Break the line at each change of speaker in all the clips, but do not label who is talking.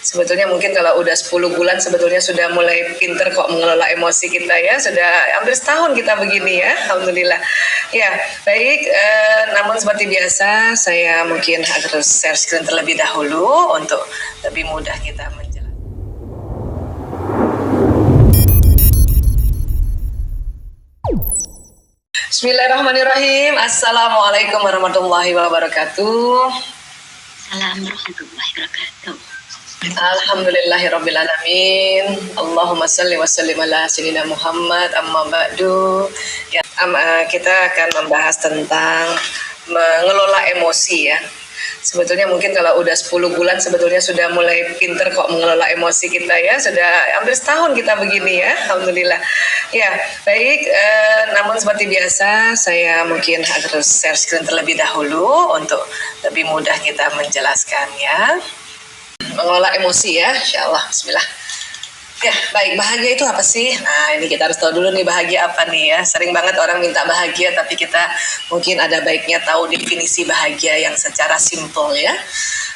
Sebetulnya mungkin kalau udah 10 bulan sebetulnya sudah mulai pinter kok mengelola emosi kita ya. Sudah hampir setahun kita begini ya, alhamdulillah. Ya, baik. Namun seperti biasa saya mungkin harus share screen terlebih dahulu untuk lebih mudah kita menjelaskan. Bismillahirrahmanirrahim. Assalamualaikum warahmatullahi wabarakatuh.
Assalamualaikum warahmatullahi wabarakatuh.
Alhamdulillahirabbil alamin. Allahumma shalli wa sallim ala sayyidina Muhammad. Amma ba'du. Ya, kita akan membahas tentang mengelola emosi ya. Sebetulnya mungkin kalau udah 10 bulan sebetulnya sudah mulai pinter kok mengelola emosi kita ya. Sudah hampir setahun kita begini ya, alhamdulillah. Ya, baik. Namun seperti biasa saya mungkin harus share screen terlebih dahulu untuk lebih mudah kita menjelaskan ya. Mengelola emosi ya, insyaallah. Bismillah. Ya, baik. Bahagia itu apa sih? Nah, ini kita harus tahu dulu nih bahagia apa nih ya. Sering banget orang minta bahagia, tapi kita mungkin ada baiknya tahu definisi bahagia yang secara simpel ya.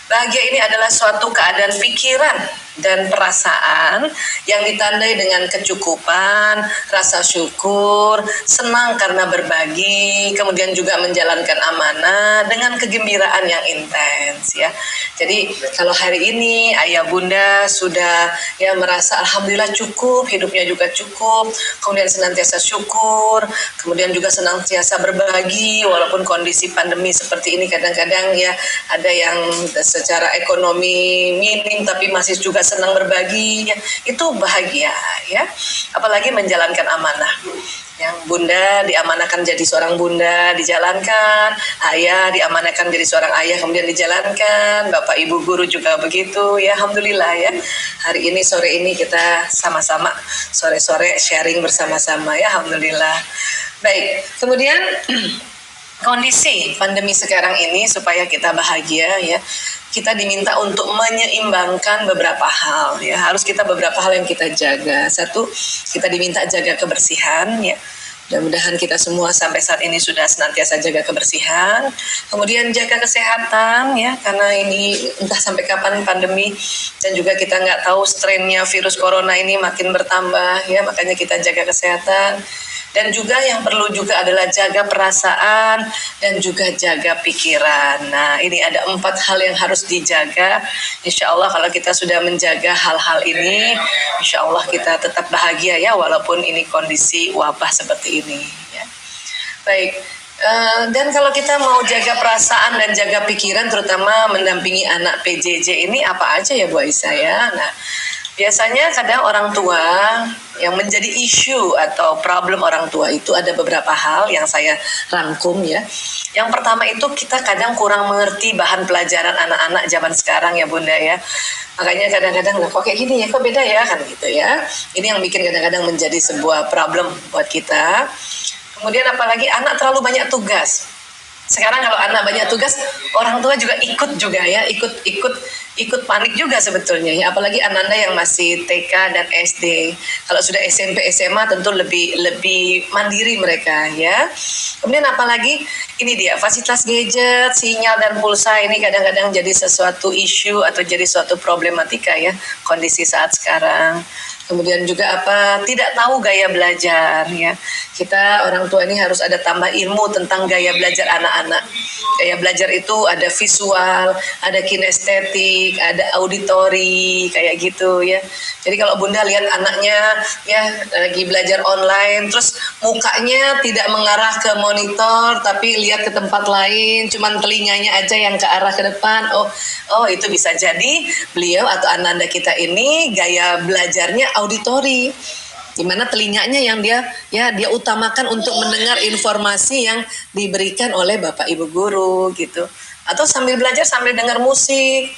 Bahagia ini adalah suatu keadaan pikiran dan perasaan yang ditandai dengan kecukupan, rasa syukur, senang karena berbagi, kemudian juga menjalankan amanah dengan kegembiraan yang intens ya. Jadi kalau hari ini ayah bunda sudah ya merasa alhamdulillah cukup, hidupnya juga cukup, kemudian senantiasa syukur, kemudian juga senantiasa berbagi walaupun kondisi pandemi seperti ini kadang-kadang ya ada yang secara ekonomi minim tapi masih juga senang berbagi ya, itu bahagia ya. Apalagi menjalankan amanah. Yang bunda diamanahkan jadi seorang bunda, dijalankan, ayah diamanahkan jadi seorang ayah, kemudian dijalankan, bapak ibu guru juga begitu ya, alhamdulillah ya. Hari ini sore ini kita sama-sama sore-sore sharing bersama-sama ya, alhamdulillah. Baik, kemudian kondisi pandemi sekarang ini supaya kita bahagia ya, kita diminta untuk menyeimbangkan beberapa hal ya. Harus kita beberapa hal yang kita jaga. Satu, kita diminta jaga kebersihan ya. Mudah-mudahan kita semua sampai saat ini sudah senantiasa jaga kebersihan. Kemudian jaga kesehatan ya, karena ini entah sampai kapan pandemi dan juga kita nggak tahu strainnya virus corona ini makin bertambah ya, makanya kita jaga kesehatan. Dan juga yang perlu juga adalah jaga perasaan dan juga jaga pikiran. Nah, ini ada 4 hal yang harus dijaga. Insya Allah kalau kita sudah menjaga hal-hal ini, insya Allah kita tetap bahagia ya, walaupun ini kondisi wabah seperti ini. Ya. Baik. Dan kalau kita mau jaga perasaan dan jaga pikiran, terutama mendampingi anak PJJ ini apa aja ya Bu Aisyah ya. Nah, biasanya kadang orang tua yang menjadi isu atau problem orang tua itu ada beberapa hal yang saya rangkum ya. Yang pertama itu kita kadang kurang mengerti bahan pelajaran anak-anak zaman sekarang ya Bunda ya. Makanya kadang-kadang kok kayak gini ya, kok beda ya kan gitu ya. Ini yang bikin kadang-kadang menjadi sebuah problem buat kita. Kemudian apalagi anak terlalu banyak tugas. Sekarang kalau anak banyak tugas, orang tua juga ikut juga ya, ikut panik juga sebetulnya ya. Apalagi anak-anak yang masih TK dan SD. Kalau sudah SMP SMA tentu lebih mandiri mereka ya. Kemudian apalagi ini dia fasilitas gadget, sinyal dan pulsa ini kadang-kadang jadi sesuatu isu atau jadi suatu problematika ya kondisi saat sekarang. Kemudian juga tidak tahu gaya belajar ya. Kita orang tua ini harus ada tambah ilmu tentang gaya belajar anak-anak. Gaya belajar itu ada visual, ada kinestetik, ada auditori kayak gitu ya. Jadi kalau Bunda lihat anaknya ya lagi belajar online terus mukanya tidak mengarah ke monitor tapi lihat ke tempat lain, cuman telinganya aja yang ke arah ke depan. Oh itu bisa jadi beliau atau anak-anak kita ini gaya belajarnya auditori, di mana telinganya yang dia utamakan untuk mendengar informasi yang diberikan oleh Bapak Ibu guru gitu. Atau sambil belajar sambil dengar musik.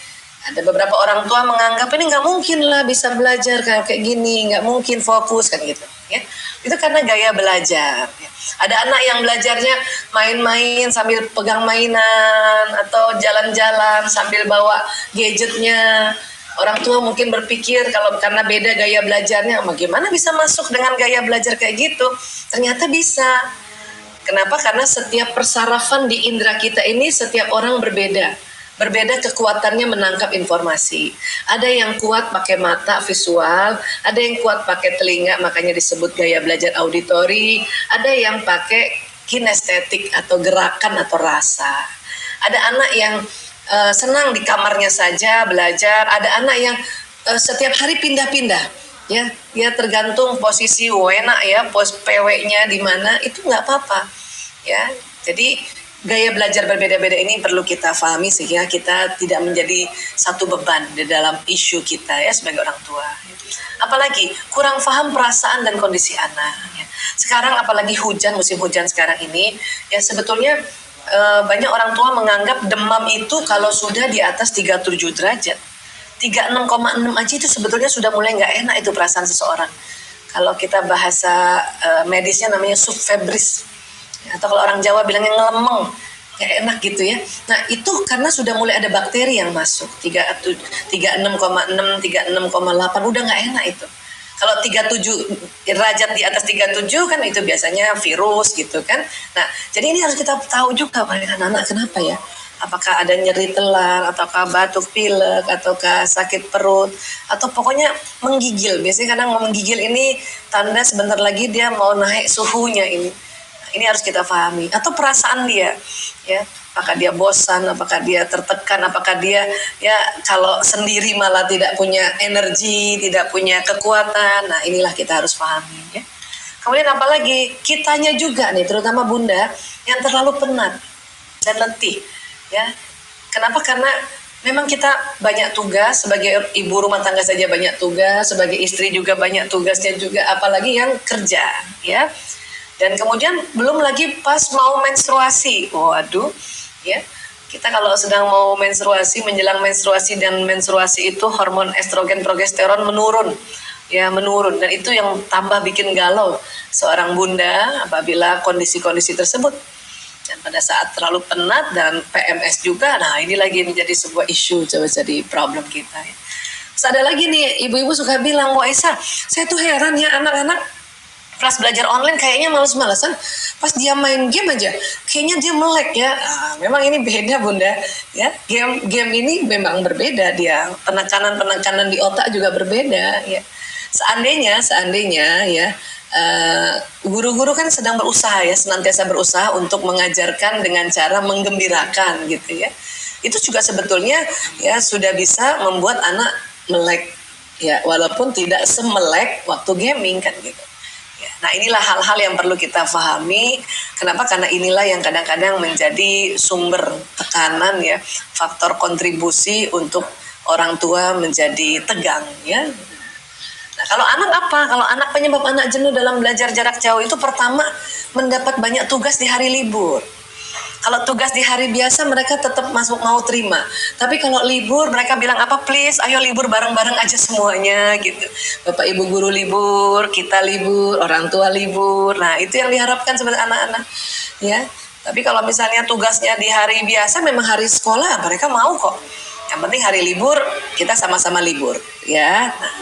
Ada beberapa orang tua menganggap ini nggak mungkin lah bisa belajar kayak gini, nggak mungkin fokus kan gitu ya. Itu karena gaya belajar ya. Ada anak yang belajarnya main-main sambil pegang mainan atau jalan-jalan sambil bawa gadgetnya. Orang tua mungkin berpikir kalau karena beda gaya belajarnya, bagaimana bisa masuk dengan gaya belajar kayak gitu? Ternyata bisa. Kenapa? Karena setiap persarafan di indera kita ini setiap orang berbeda. berbeda kekuatannya menangkap informasi. Ada yang kuat pakai mata visual, ada yang kuat pakai telinga, makanya disebut gaya belajar auditori, ada yang pakai kinestetik atau gerakan atau rasa. Ada anak yang senang di kamarnya saja belajar, ada anak yang setiap hari pindah-pindah, ya, dia tergantung posisi wena ya, pos PW-nya di mana, itu nggak apa-apa, ya. Jadi gaya belajar berbeda-beda ini perlu kita pahami sehingga kita tidak menjadi satu beban di dalam isu kita ya sebagai orang tua. Apalagi kurang paham perasaan dan kondisi anak. Ya. Sekarang apalagi hujan, musim hujan sekarang ini, ya sebetulnya banyak orang tua menganggap demam itu kalau sudah di atas 37 derajat. 36,6 aja itu sebetulnya sudah mulai nggak enak itu perasaan seseorang. Kalau kita bahasa medisnya namanya subfebris. Atau kalau orang Jawa bilangnya ngelemeng, nggak enak gitu ya. Nah itu karena sudah mulai ada bakteri yang masuk 36,6, 36,8 udah nggak enak itu. Kalau 37 derajat di atas 37 kan itu biasanya virus gitu kan. Nah jadi ini harus kita tahu juga pada anak-anak kenapa ya. Apakah ada nyeri telan, ataukah batuk pilek, ataukah sakit perut, atau pokoknya menggigil. Biasanya kadang menggigil ini tanda sebentar lagi dia mau naik suhunya ini. Ini harus kita pahami. Atau perasaan dia, ya, apakah dia bosan, apakah dia tertekan, apakah dia ya kalau sendiri malah tidak punya energi, tidak punya kekuatan. Nah inilah kita harus pahami. Ya. Kemudian apalagi kitanya juga nih, terutama bunda yang terlalu penat dan letih. Ya, kenapa? Karena memang kita banyak tugas sebagai ibu rumah tangga saja banyak tugas, sebagai istri juga banyak tugasnya juga, apalagi yang kerja, ya. Dan kemudian belum lagi pas mau menstruasi, waduh, ya. Kita kalau sedang mau menstruasi, menjelang menstruasi dan menstruasi itu hormon estrogen progesteron menurun, ya menurun, dan itu yang tambah bikin galau seorang bunda apabila kondisi-kondisi tersebut. Dan pada saat terlalu penat dan PMS juga, nah ini lagi menjadi sebuah isu, coba jadi problem kita. Ya. Terus ada lagi nih, ibu-ibu suka bilang, Wah Esa, saya tuh heran ya anak-anak kelas belajar online kayaknya males-malesan, pas dia main game aja kayaknya dia melek ya. Memang ini beda bunda ya, game ini memang berbeda, dia penekanan di otak juga berbeda ya. Seandainya ya guru-guru kan sedang berusaha ya, senantiasa berusaha untuk mengajarkan dengan cara menggembirakan gitu ya, itu juga sebetulnya ya sudah bisa membuat anak melek ya, walaupun tidak semelek waktu gaming kan gitu. Nah inilah hal-hal yang perlu kita pahami. Kenapa? Karena inilah yang kadang-kadang menjadi sumber tekanan ya, faktor kontribusi untuk orang tua menjadi tegang ya. Nah kalau anak apa? Kalau anak penyebab anak jenuh dalam belajar jarak jauh itu pertama mendapat banyak tugas di hari libur. Kalau tugas di hari biasa mereka tetap mau terima. Tapi kalau libur mereka bilang apa, please ayo libur bareng-bareng aja semuanya gitu. Bapak ibu guru libur, kita libur, orang tua libur. Nah itu yang diharapkan sebenarnya anak-anak ya. Tapi kalau misalnya tugasnya di hari biasa memang hari sekolah, mereka mau kok. Yang penting hari libur kita sama-sama libur ya. Nah,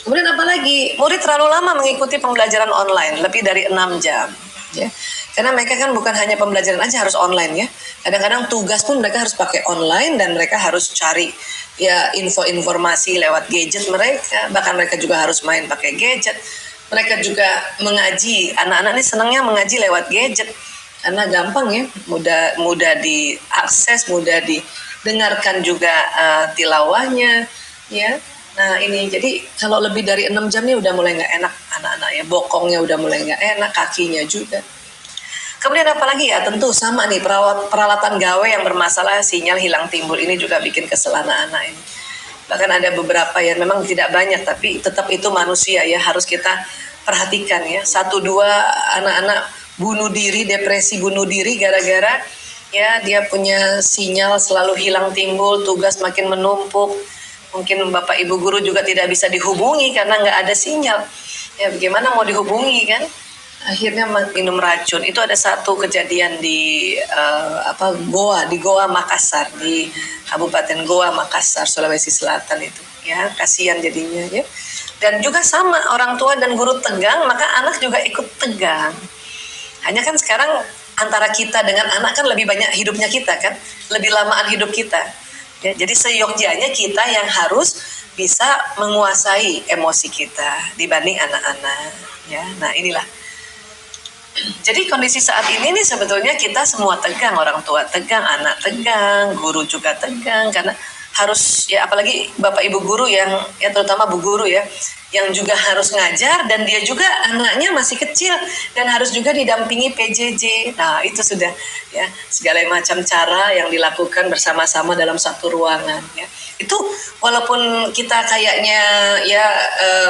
kemudian apalagi murid terlalu lama mengikuti pembelajaran online, lebih dari 6 jam ya. Karena mereka kan bukan hanya pembelajaran aja harus online ya. Kadang-kadang tugas pun mereka harus pakai online dan mereka harus cari ya informasi lewat gadget mereka. Bahkan mereka juga harus main pakai gadget. Mereka juga mengaji. Anak-anak ini senangnya mengaji lewat gadget karena gampang ya, mudah diakses, mudah didengarkan juga tilawahnya ya. Nah ini jadi kalau lebih dari 6 jam nih udah mulai nggak enak anak-anak ya, bokongnya udah mulai nggak enak, kakinya juga. Kemudian apalagi ya, tentu sama nih peralatan gawe yang bermasalah, sinyal hilang timbul, ini juga bikin kesel anak-anak ini. Bahkan ada beberapa yang memang tidak banyak, tapi tetap itu manusia ya, harus kita perhatikan ya. 1-2 anak-anak bunuh diri, depresi bunuh diri gara-gara ya dia punya sinyal selalu hilang timbul, tugas makin menumpuk. Mungkin bapak ibu guru juga tidak bisa dihubungi karena nggak ada sinyal. Ya bagaimana mau dihubungi kan? Akhirnya minum racun. Itu ada satu kejadian di Goa Makassar, di Kabupaten Goa Makassar, Sulawesi Selatan itu. Ya, kasihan jadinya ya. Dan juga sama, orang tua dan guru tegang, maka anak juga ikut tegang. Hanya kan sekarang antara kita dengan anak kan lebih banyak hidupnya kita kan, lebih lamaan hidup kita. Ya, jadi seyogyanya kita yang harus bisa menguasai emosi kita dibanding anak-anak. Ya, nah inilah. Jadi kondisi saat ini nih sebetulnya kita semua tegang, orang tua tegang, anak tegang, guru juga tegang karena harus ya apalagi bapak ibu guru yang ya terutama bu guru ya yang juga harus ngajar dan dia juga anaknya masih kecil dan harus juga didampingi PJJ. Nah itu sudah ya segala macam cara yang dilakukan bersama-sama dalam satu ruangan ya. Itu walaupun kita kayaknya ya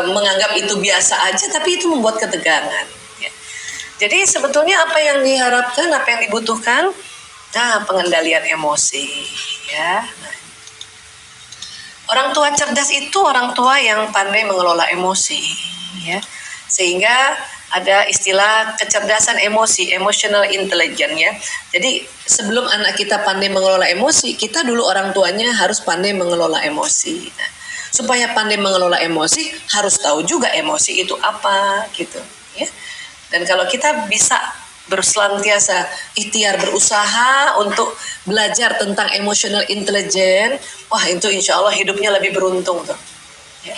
menganggap itu biasa aja tapi itu membuat ketegangan. Jadi sebetulnya apa yang diharapkan, apa yang dibutuhkan, nah pengendalian emosi, ya. Nah, orang tua cerdas itu orang tua yang pandai mengelola emosi, ya. Sehingga ada istilah kecerdasan emosi, emotional intelligence, ya. Jadi sebelum anak kita pandai mengelola emosi, kita dulu orang tuanya harus pandai mengelola emosi. Nah, supaya pandai mengelola emosi, harus tahu juga emosi itu apa, gitu, ya. Dan kalau kita bisa berselantiasa ikhtiar berusaha untuk belajar tentang emotional intelligence, wah itu insya Allah hidupnya lebih beruntung tuh. Ya.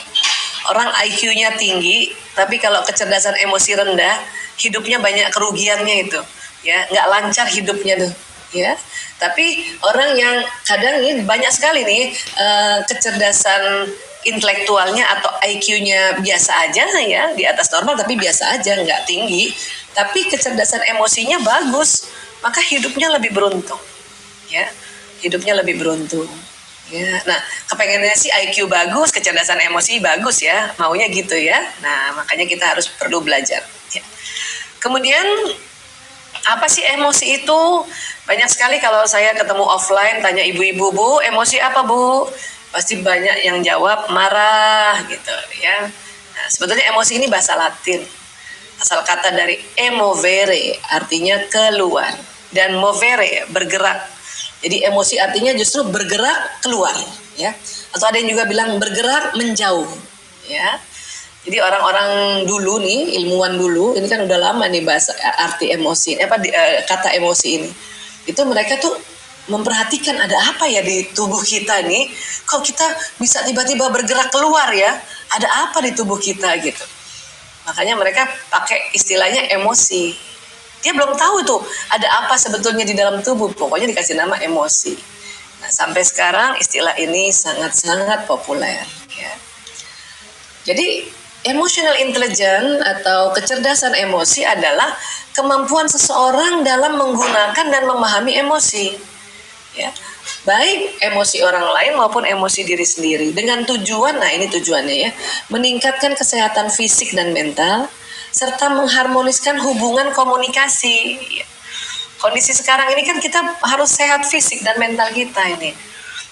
Orang IQ-nya tinggi, tapi kalau kecerdasan emosi rendah, hidupnya banyak kerugiannya itu. Ya, nggak lancar hidupnya tuh. Ya, tapi orang yang kadang ini banyak sekali nih kecerdasan intelektualnya atau IQ-nya biasa aja ya di atas normal tapi biasa aja nggak tinggi tapi kecerdasan emosinya bagus maka hidupnya lebih beruntung ya hidupnya lebih beruntung ya. Nah kepengennya sih IQ bagus kecerdasan emosi bagus ya maunya gitu ya. Nah makanya kita harus perlu belajar ya. Kemudian apa sih emosi itu? Banyak sekali kalau saya ketemu offline tanya ibu-ibu, Bu emosi apa Bu? Pasti banyak yang jawab marah gitu ya. Nah, sebetulnya emosi ini bahasa Latin. Asal kata dari emovere artinya keluar dan movere bergerak. Jadi emosi artinya justru bergerak keluar ya. Atau ada yang juga bilang bergerak menjauh ya. Jadi orang-orang dulu nih, ilmuwan dulu, ini kan udah lama nih bahasa arti emosi, kata emosi ini. Itu mereka tuh memperhatikan ada apa ya di tubuh kita nih, kok kita bisa tiba-tiba bergerak keluar ya, ada apa di tubuh kita gitu. Makanya mereka pakai istilahnya emosi. Dia belum tahu tuh ada apa sebetulnya di dalam tubuh, pokoknya dikasih nama emosi. Nah, sampai sekarang istilah ini sangat-sangat populer. Ya. Jadi emotional intelligence atau kecerdasan emosi adalah kemampuan seseorang dalam menggunakan dan memahami emosi. Ya, baik emosi orang lain maupun emosi diri sendiri dengan tujuan, nah ini tujuannya ya, meningkatkan kesehatan fisik dan mental serta mengharmoniskan hubungan komunikasi. Kondisi sekarang ini kan kita harus sehat fisik dan mental kita ini.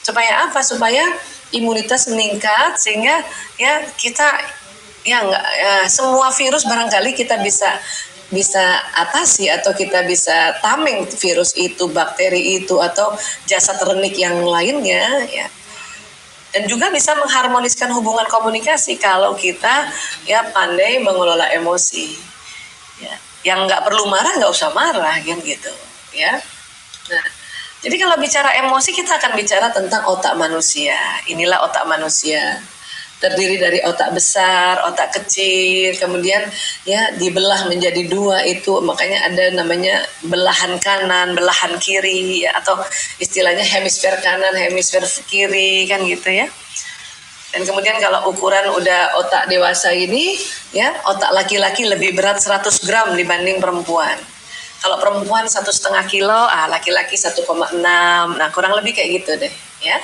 Supaya apa? Supaya imunitas meningkat sehingga ya kita ya enggak ya, semua virus barangkali kita bisa atasi atau kita bisa tameng virus itu, bakteri itu atau jasad renik yang lainnya ya. Dan juga bisa mengharmoniskan hubungan komunikasi kalau kita ya pandai mengelola emosi. Ya, yang nggak perlu marah nggak usah marah kan gitu ya. Nah, jadi kalau bicara emosi kita akan bicara tentang otak manusia. Inilah otak manusia. Terdiri dari otak besar, otak kecil, kemudian ya dibelah menjadi dua itu, makanya ada namanya belahan kanan, belahan kiri, ya, atau istilahnya hemisfer kanan, hemisfer kiri, kan gitu ya. Dan kemudian kalau ukuran udah otak dewasa ini, ya otak laki-laki lebih berat 100 gram dibanding perempuan. Kalau perempuan 1,5 kilo, laki-laki 1,6, nah kurang lebih kayak gitu deh, ya.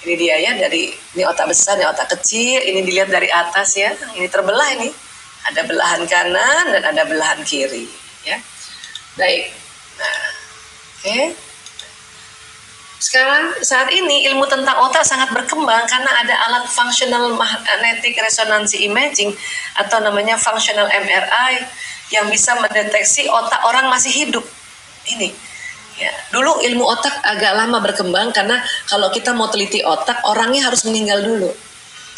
Ini dia ya, dari ini otak besar, ini otak kecil, ini dilihat dari atas ya, ini terbelah ini. Ada belahan kanan dan ada belahan kiri ya. Baik. Nah, oke. Sekarang saat ini ilmu tentang otak sangat berkembang karena ada alat functional magnetic resonance imaging atau namanya functional MRI yang bisa mendeteksi otak orang masih hidup. Ini. Ya, dulu ilmu otak agak lama berkembang karena kalau kita mau teliti otak orangnya harus meninggal dulu.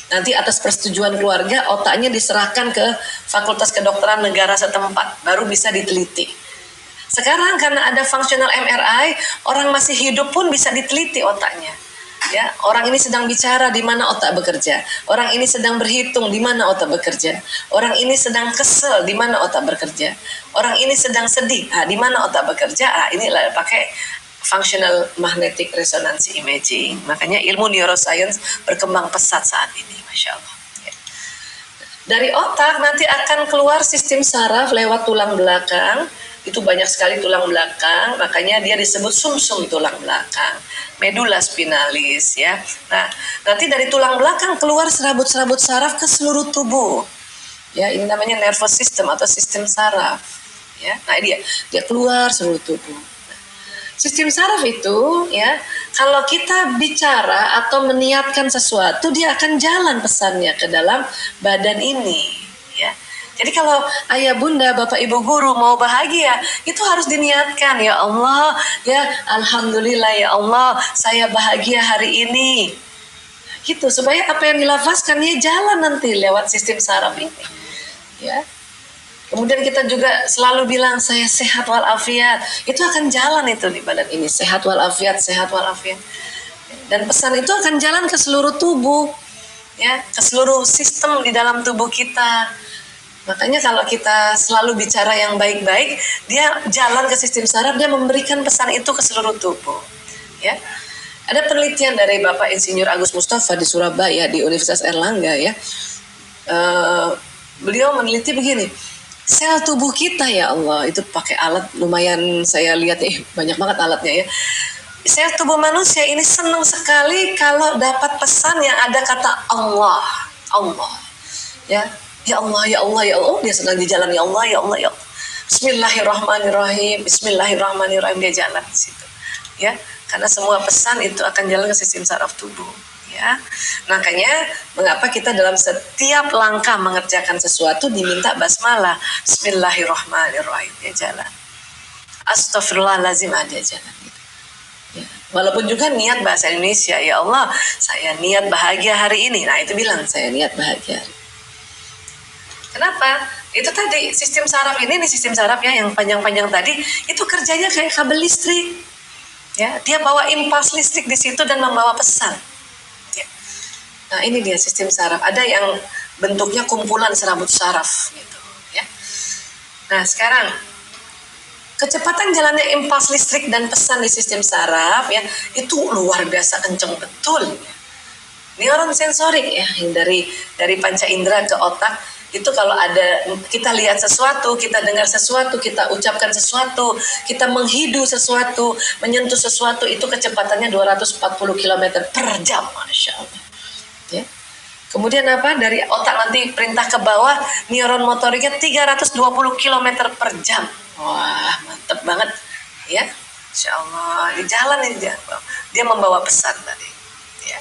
Nanti atas persetujuan keluarga otaknya diserahkan ke Fakultas Kedokteran negara setempat baru bisa diteliti. Sekarang karena ada functional MRI, orang masih hidup pun bisa diteliti otaknya. Ya, orang ini sedang bicara, di mana otak bekerja. Orang ini sedang berhitung, di mana otak bekerja. Orang ini sedang kesel, di mana otak bekerja. Orang ini sedang sedih, di mana otak bekerja. Ini pakai functional magnetic resonance imaging. Makanya ilmu neuroscience berkembang pesat saat ini, masya Allah. Ya. Dari otak nanti akan keluar sistem saraf lewat tulang belakang. Itu banyak sekali tulang belakang, makanya dia disebut sumsum tulang belakang, medula spinalis ya. Nah, nanti dari tulang belakang keluar serabut-serabut saraf ke seluruh tubuh. Ya, ini namanya nervous system atau sistem saraf. Ya, nah dia keluar seluruh tubuh. Nah, sistem saraf itu ya, kalau kita bicara atau meniatkan sesuatu, dia akan jalan pesannya ke dalam badan ini, ya. Jadi kalau ayah bunda, bapak ibu guru mau bahagia, itu harus diniatkan. Ya Allah, ya Alhamdulillah ya Allah, saya bahagia hari ini. Gitu, supaya apa yang dilafazkan ya jalan nanti lewat sistem saraf ini. Ya. Kemudian kita juga selalu bilang saya sehat walafiat. Itu akan jalan itu di badan ini, sehat walafiat, sehat walafiat. Dan pesan itu akan jalan ke seluruh tubuh. Ya, ke seluruh sistem di dalam tubuh kita. Makanya kalau kita selalu bicara yang baik-baik, dia jalan ke sistem saraf, dia memberikan pesan itu ke seluruh tubuh. Ya, ada penelitian dari Bapak Insinyur Agus Mustafa di Surabaya di Universitas Erlangga ya. Beliau meneliti begini, sel tubuh kita ya Allah itu pakai alat lumayan saya lihat banyak banget alatnya ya. Sel tubuh manusia ini senang sekali kalau dapat pesan yang ada kata Allah, Allah, ya. Ya Allah, ya Allah, ya Allah, dia sedang di jalan ya Allah, ya Allah, ya Allah. Bismillahirrahmanirrahim, Bismillahirrahmanirrahim, dia jalan di situ. Ya, karena semua pesan itu akan jalan ke sistem saraf tubuh. Ya, makanya mengapa kita dalam setiap langkah mengerjakan sesuatu diminta basmalah, Bismillahirrahmanirrahim, dia jalan. Astagfirullahaladzim, dia jalan. Ya. Walaupun juga niat bahasa Indonesia, ya Allah, saya niat bahagia hari ini. Nah itu bilang saya niat bahagia hari ini. Kenapa? Itu tadi sistem saraf ini sistem saraf ya yang panjang-panjang tadi itu kerjanya kayak kabel listrik. Ya, dia bawa impuls listrik di situ dan membawa pesan. Ya. Nah, ini dia sistem saraf. Ada yang bentuknya kumpulan serabut saraf gitu, ya. Nah, sekarang kecepatan jalannya impuls listrik dan pesan di sistem saraf ya, itu luar biasa kenceng betul. Neuron sensorik ya, yang dari panca indera ke otak. Itu kalau ada kita lihat sesuatu, kita dengar sesuatu, kita ucapkan sesuatu, kita menghidu sesuatu, menyentuh sesuatu, itu kecepatannya 240 km per jam, Masya Allah. Ya. Kemudian apa? Dari otak nanti perintah ke bawah, neuron motoriknya 320 km per jam. Wah, mantep banget. Ya, Masya Allah. Di jalan ini dia membawa pesan tadi. Ya.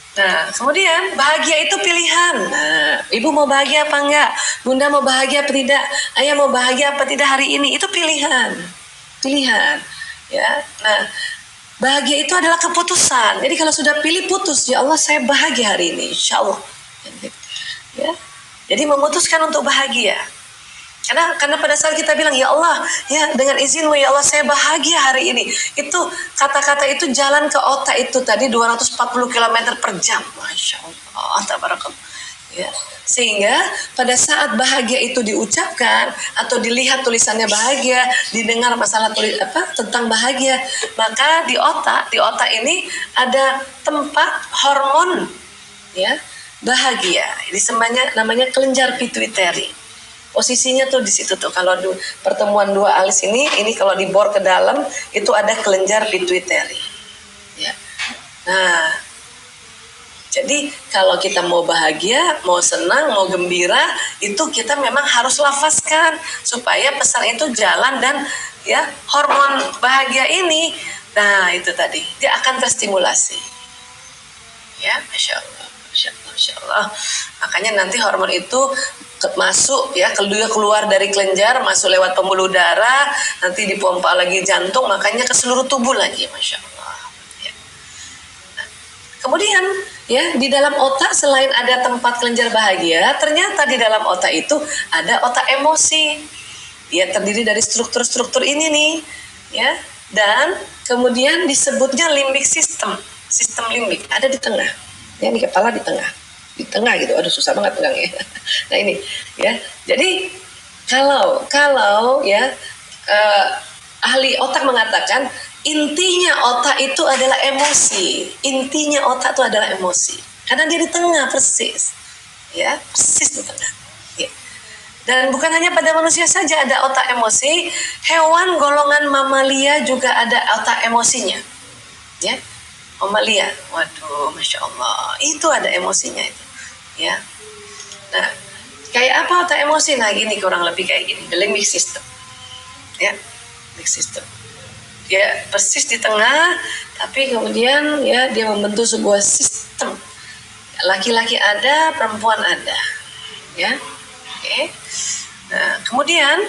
Nah, kemudian bahagia itu pilihan. Nah, ibu mau bahagia apa enggak? Bunda mau bahagia apa tidak? Ayah mau bahagia apa tidak hari ini? Itu pilihan. Pilihan. Ya. Nah, bahagia itu adalah keputusan. Jadi kalau sudah pilih putus, ya Allah saya bahagia hari ini, insya Allah. Ya. Jadi memutuskan untuk bahagia. Karena pada saat kita bilang ya Allah, ya dengan izinmu ya Allah saya bahagia hari ini. Itu kata-kata itu jalan ke otak itu tadi 240 km per jam. Masya Allah, tabarakallah. Ya. Sehingga pada saat bahagia itu diucapkan atau dilihat tulisannya bahagia, didengar masalah tentang bahagia, maka di otak ini ada tempat hormon ya bahagia. Ini namanya kelenjar pituitari. Posisinya tuh di situ tuh. Kalau pertemuan dua alis ini kalau dibor ke dalam itu ada kelenjar pituitari. Ya. Nah, jadi kalau kita mau bahagia, mau senang, mau gembira, itu kita memang harus lafazkan supaya pesan itu jalan dan ya hormon bahagia ini, nah itu tadi dia akan terstimulasi. Ya, Masya Allah, Masya Allah, Masya Allah. Makanya nanti hormon itu masuk ya, keluar dari kelenjar, masuk lewat pembuluh darah, nanti dipompa lagi jantung, makanya ke seluruh tubuh lagi, Masya Allah. Ya. Nah, kemudian ya di dalam otak selain ada tempat kelenjar bahagia, ternyata di dalam otak itu ada otak emosi. Dia terdiri dari struktur-struktur ini nih, ya. Dan kemudian disebutnya limbik system, sistem limbik ada di tengah. Ya, di kepala di tengah gitu. Aduh susah banget pegangnya. Nah ini, ya. Jadi kalau ya ahli otak mengatakan intinya otak itu adalah emosi. Intinya otak itu adalah emosi. Karena dia di tengah persis, ya persis di tengah. Ya. Dan bukan hanya pada manusia saja ada otak emosi, hewan golongan mamalia juga ada otak emosinya. Ya, mamalia. Waduh, masya Allah, itu ada emosinya itu. Ya. Nah, kayak apa otak emosi? Nah, gini kurang lebih kayak gini, the limbic system. Ya, limbic system. Dia persis di tengah, tapi kemudian ya dia membentuk sebuah sistem. Laki-laki ada, perempuan ada. Ya. Oke. Nah, kemudian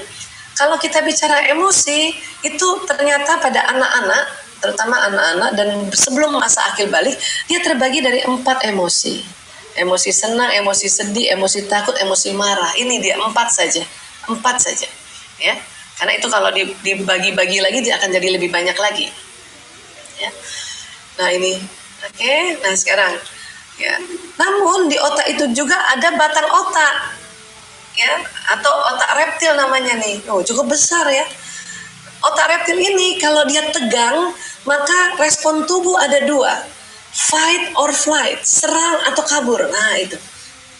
kalau kita bicara emosi, itu ternyata pada anak-anak, terutama anak-anak dan sebelum masa akil balik, dia terbagi dari 4 emosi. Emosi senang, emosi sedih, emosi takut, emosi marah. Ini dia 4 saja. 4 saja. Ya. Karena itu kalau dibagi-bagi lagi dia akan jadi lebih banyak lagi. Ya. Nah, ini. Oke, nah sekarang ya. Namun di otak itu juga ada batang otak. Ya, atau otak reptil namanya nih. Oh, cukup besar ya. Otak reptil ini kalau dia tegang, maka respon tubuh ada 2. Fight or flight, serang atau kabur. Nah, itu.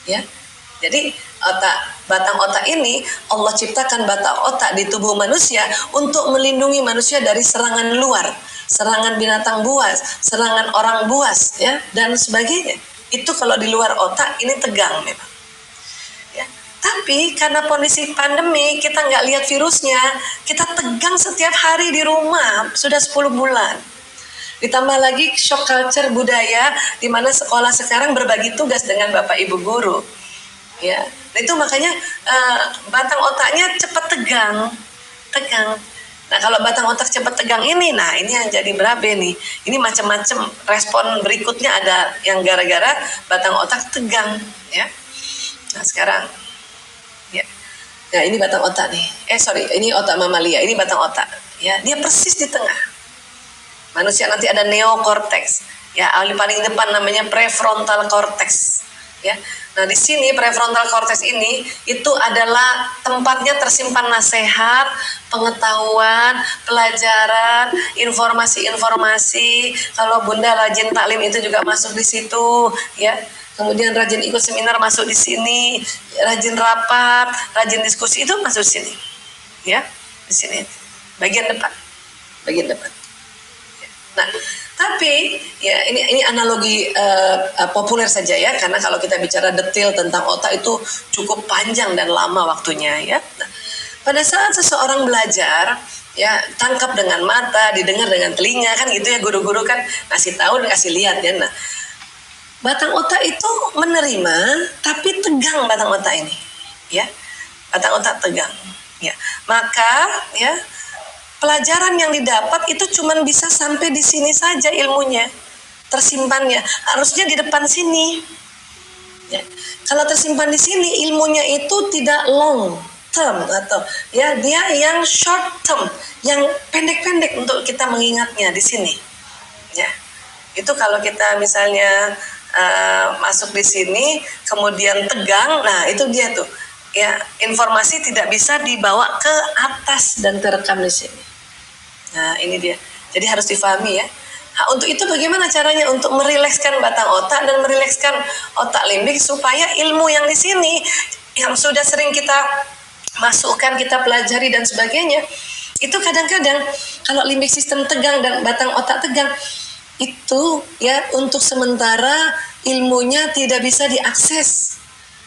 Ya. Jadi batang otak ini Allah ciptakan batang otak di tubuh manusia untuk melindungi manusia dari serangan luar, serangan binatang buas, serangan orang buas, ya, dan sebagainya. Itu kalau di luar otak ini tegang memang. Tapi karena kondisi pandemi kita nggak lihat virusnya, kita tegang setiap hari di rumah sudah 10 bulan. Ditambah lagi shock culture budaya di mana sekolah sekarang berbagi tugas dengan bapak ibu guru. Ya, itu makanya batang otaknya cepat tegang. Nah kalau batang otak cepat tegang ini, nah ini yang jadi berabe nih. Ini macam-macam respon berikutnya ada yang gara-gara batang otak tegang. Ya, nah sekarang. Ya. Nah, ini batang otak nih. Ini otak mamalia. Ini batang otak. Ya, dia persis di tengah. Manusia nanti ada neokorteks. Ya, paling depan namanya prefrontal cortex. Ya. Nah, di sini prefrontal cortex ini itu adalah tempatnya tersimpan nasihat, pengetahuan, pelajaran, informasi-informasi. Kalau Bunda rajin taklim itu juga masuk di situ, ya. Kemudian rajin ikut seminar masuk di sini, rajin rapat, rajin diskusi itu masuk di sini, ya, di sini, bagian depan. Nah, tapi ya ini analogi populer saja ya, karena kalau kita bicara detail tentang otak itu cukup panjang dan lama waktunya ya. Nah, pada saat seseorang belajar, ya tangkap dengan mata, didengar dengan telinga kan gitu ya, guru-guru kan kasih tahu dan kasih lihat ya. Nah, batang otak itu menerima, tapi tegang batang otak ini, ya, batang otak tegang, ya. Maka, ya, pelajaran yang didapat itu cuma bisa sampai di sini saja ilmunya, tersimpannya. Harusnya di depan sini, ya. Kalau tersimpan di sini, ilmunya itu tidak long term atau, ya, dia yang short term, yang pendek-pendek untuk kita mengingatnya di sini, ya. Itu kalau kita misalnya masuk di sini kemudian tegang, nah itu dia tuh ya, informasi tidak bisa dibawa ke atas dan terekam di sini. Nah ini dia, jadi harus difahami ya. Nah, untuk itu bagaimana caranya untuk merilekskan batang otak dan merilekskan otak limbik supaya ilmu yang di sini yang sudah sering kita masukkan, kita pelajari dan sebagainya, itu kadang-kadang kalau limbik sistem tegang dan batang otak tegang itu ya untuk sementara ilmunya tidak bisa diakses,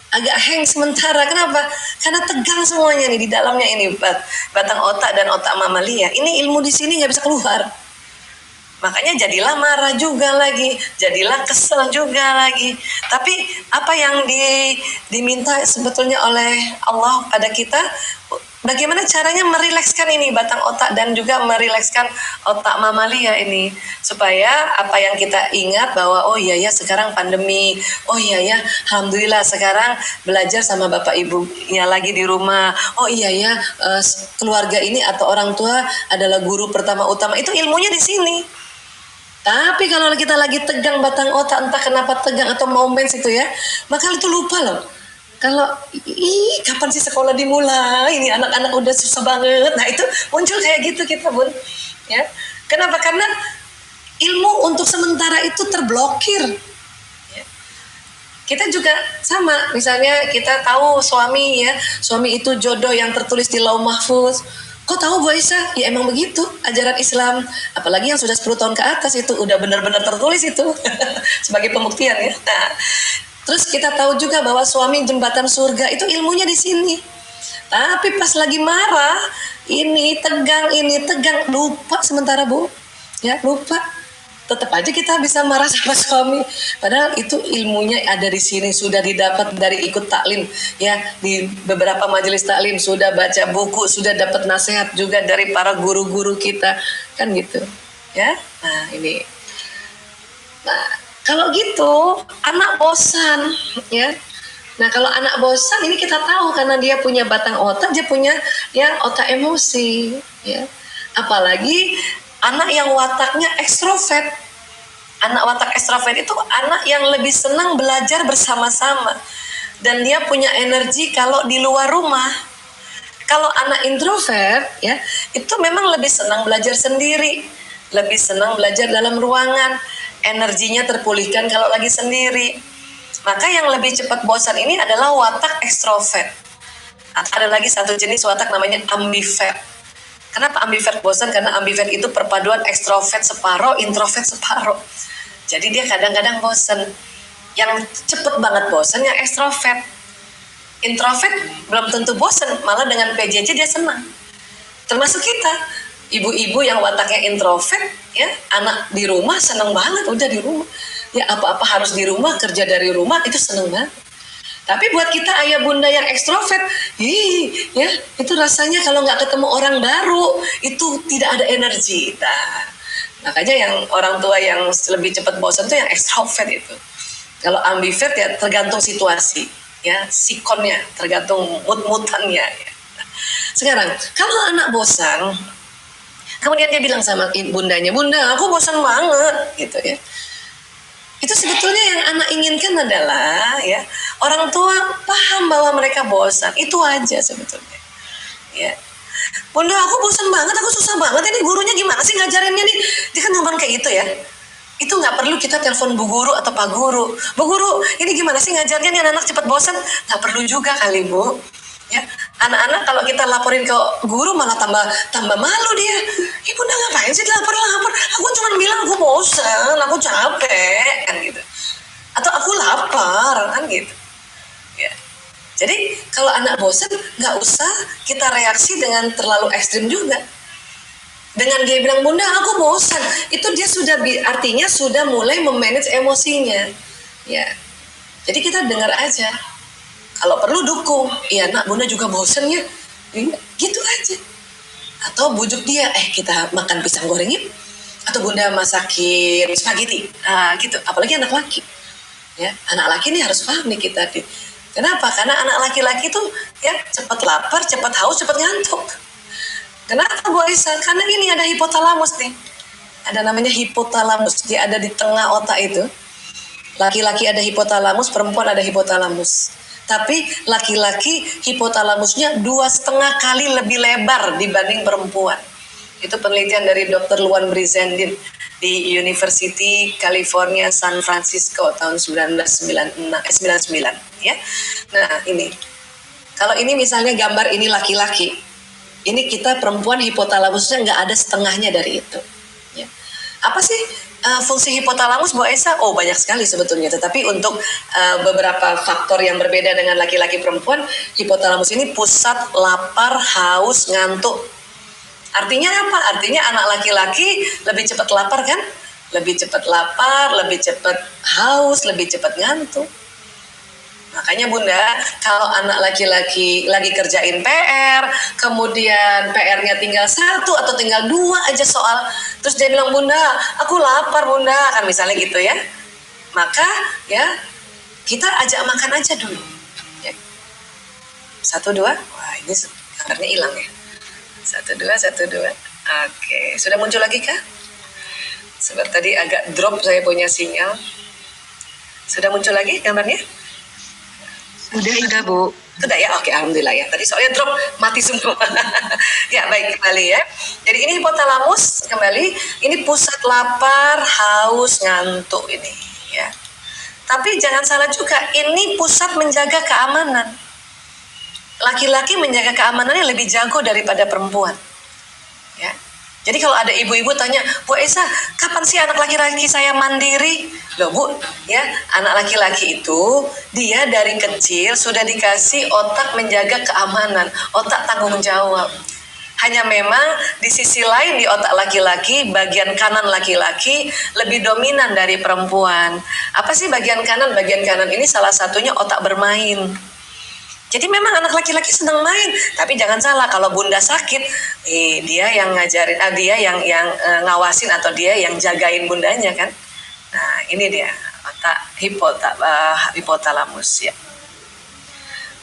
agak hang sementara. Kenapa? Karena tegang semuanya nih di dalamnya ini, batang otak dan otak mamalia. Ini ilmu di sini nggak bisa keluar. Makanya jadilah marah juga lagi, jadilah kesel juga lagi. Tapi apa yang diminta sebetulnya oleh Allah pada kita, bagaimana caranya merilekskan ini batang otak dan juga merilekskan otak mamalia ini supaya apa yang kita ingat bahwa oh iya ya sekarang pandemi, oh iya ya alhamdulillah sekarang belajar sama bapak ibunya lagi di rumah, oh iya ya keluarga ini atau orang tua adalah guru pertama utama, itu ilmunya di sini. Tapi kalau kita lagi tegang batang otak, entah kenapa tegang atau mau mens itu ya, maka itu lupa loh. Kalau kapan sih sekolah dimulai? Ini anak-anak udah susah banget. Nah itu muncul kayak gitu kita Bun. Ya, kenapa? Karena ilmu untuk sementara itu terblokir. Ya. Kita juga sama. Misalnya kita tahu suami ya, suami itu jodoh yang tertulis di Lauh Mahfuz. Kok tahu Bu Aisyah? Ya emang begitu ajaran Islam. Apalagi yang sudah 10 tahun ke atas itu udah benar-benar tertulis itu sebagai pembuktian ya. Nah, terus kita tahu juga bahwa suami jembatan surga itu ilmunya di sini. Tapi pas lagi marah, ini tegang, lupa sementara Bu. Ya, lupa. Tetap aja kita bisa marah sama suami. Padahal itu ilmunya ada di sini, sudah didapat dari ikut taklim. Ya, di beberapa majelis taklim sudah baca buku, sudah dapat nasihat juga dari para guru-guru kita. Kan gitu. Ya. Nah, ini. Nah, kalau gitu anak bosan ya. Nah kalau anak bosan ini kita tahu karena dia punya batang otak, dia punya ya otak emosi ya. Apalagi anak yang wataknya ekstrovert. Anak watak ekstrovert itu anak yang lebih senang belajar bersama-sama dan dia punya energi kalau di luar rumah. Kalau anak introvert ya itu memang lebih senang belajar sendiri, lebih senang belajar dalam ruangan. Energinya terpulihkan kalau lagi sendiri. Maka yang lebih cepat bosan ini adalah watak ekstrovert. Ada lagi satu jenis watak namanya ambivert. Kenapa ambivert bosan? Karena ambivert itu perpaduan ekstrovert separuh, introvert separuh. Jadi dia kadang-kadang bosan. Yang cepet banget bosan yang ekstrovert. Introvert belum tentu bosan, malah dengan PJJ dia senang. Termasuk kita. Ibu-ibu yang wataknya introvert, ya anak di rumah seneng banget udah di rumah. Ya apa-apa harus di rumah, kerja dari rumah itu seneng banget. Tapi buat kita ayah bunda yang ekstrovert, ya itu rasanya kalau nggak ketemu orang baru itu tidak ada energi. Nah, makanya yang orang tua yang lebih cepat bosan tuh yang ekstrovert itu. Kalau ambivert ya tergantung situasi, ya sikonnya tergantung mood-moodannya. Ya. Sekarang kalau anak bosan, kemudian dia bilang sama bundanya, bunda aku bosan banget gitu ya. Itu sebetulnya yang anak inginkan adalah ya orang tua paham bahwa mereka bosan, itu aja sebetulnya. Ya, bunda aku bosan banget, aku susah banget ini gurunya gimana sih ngajarinnya nih? Dia kan ngomong kayak gitu ya. Itu nggak perlu kita telepon bu guru atau pak guru. Bu guru, ini gimana sih ngajarnya nih anak-anak cepat bosan? Nggak perlu juga kali bu. Ya, anak-anak kalau kita laporin ke guru malah tambah malu dia. Ibu udah ngapain sih lapor? Aku cuma bilang aku bosan, aku capek kan gitu. Atau aku lapar kan gitu. Ya. Jadi kalau anak bosan nggak usah kita reaksi dengan terlalu ekstrim juga. Dengan dia bilang bunda aku bosan, itu dia sudah artinya sudah mulai memanage emosinya. Ya. Jadi kita dengar aja. Kalau perlu dukung, iya nak bunda juga bosen ya, gitu aja. Atau bujuk dia, kita makan pisang goreng yuk. Atau bunda masakin spaghetti, gitu. Apalagi anak laki, ya anak laki ini harus paham nih kita. Kenapa? Karena anak laki-laki tuh ya cepat lapar, cepat haus, cepat ngantuk. Kenapa Bu Aisyah? Karena ini ada hipotalamus nih. Ada namanya hipotalamus, dia ada di tengah otak itu. Laki-laki ada hipotalamus, perempuan ada hipotalamus. Tapi laki-laki hipotalamusnya 2,5 kali lebih lebar dibanding perempuan. Itu penelitian dari Dr. Luan Brizendin di University California San Francisco tahun 1999 ya. Nah ini, kalau ini misalnya gambar ini laki-laki, ini kita perempuan hipotalamusnya nggak ada setengahnya dari itu. Ya. Apa sih fungsi hipotalamus Bu Aisyah? Oh banyak sekali sebetulnya, tetapi untuk beberapa faktor yang berbeda dengan laki-laki perempuan, hipotalamus ini pusat lapar, haus, ngantuk. Artinya apa? Artinya anak laki-laki lebih cepat lapar kan? Lebih cepat lapar, lebih cepat haus, lebih cepat ngantuk. Makanya Bunda, kalau anak laki-laki lagi kerjain PR, kemudian PR-nya tinggal 1 atau tinggal 2 aja soal, terus dia bilang, Bunda, aku lapar Bunda, kan misalnya gitu ya. Maka ya kita ajak makan aja dulu. Ya. 1, 2, wah ini kabarnya hilang ya. 1, 2, 1, 2. Oke, sudah muncul lagi kah? Sebab tadi agak drop saya punya sinyal. Sudah muncul lagi gambarnya?
Sudah Bu.
Sudah ya, oke, alhamdulillah ya. Tadi soalnya drop mati semua. Ya baik, kembali ya. Jadi ini hipotalamus kembali. Ini pusat lapar, haus, ngantuk ini ya. Tapi jangan salah juga, ini pusat menjaga keamanan. Laki-laki menjaga keamanannya lebih jago daripada perempuan. Ya. Jadi kalau ada ibu-ibu tanya, Bu Esa, kapan sih anak laki-laki saya mandiri? Loh Bu, ya anak laki-laki itu dia dari kecil sudah dikasih otak menjaga keamanan, otak tanggung jawab. Hanya memang di sisi lain di otak laki-laki, bagian kanan laki-laki lebih dominan dari perempuan. Apa sih bagian kanan? Bagian kanan ini salah satunya otak bermain. Jadi memang anak laki-laki senang main, tapi jangan salah kalau bunda sakit, dia yang ngajarin, dia yang ngawasin atau dia yang jagain bundanya kan. Nah ini dia otak hipotalamus ya.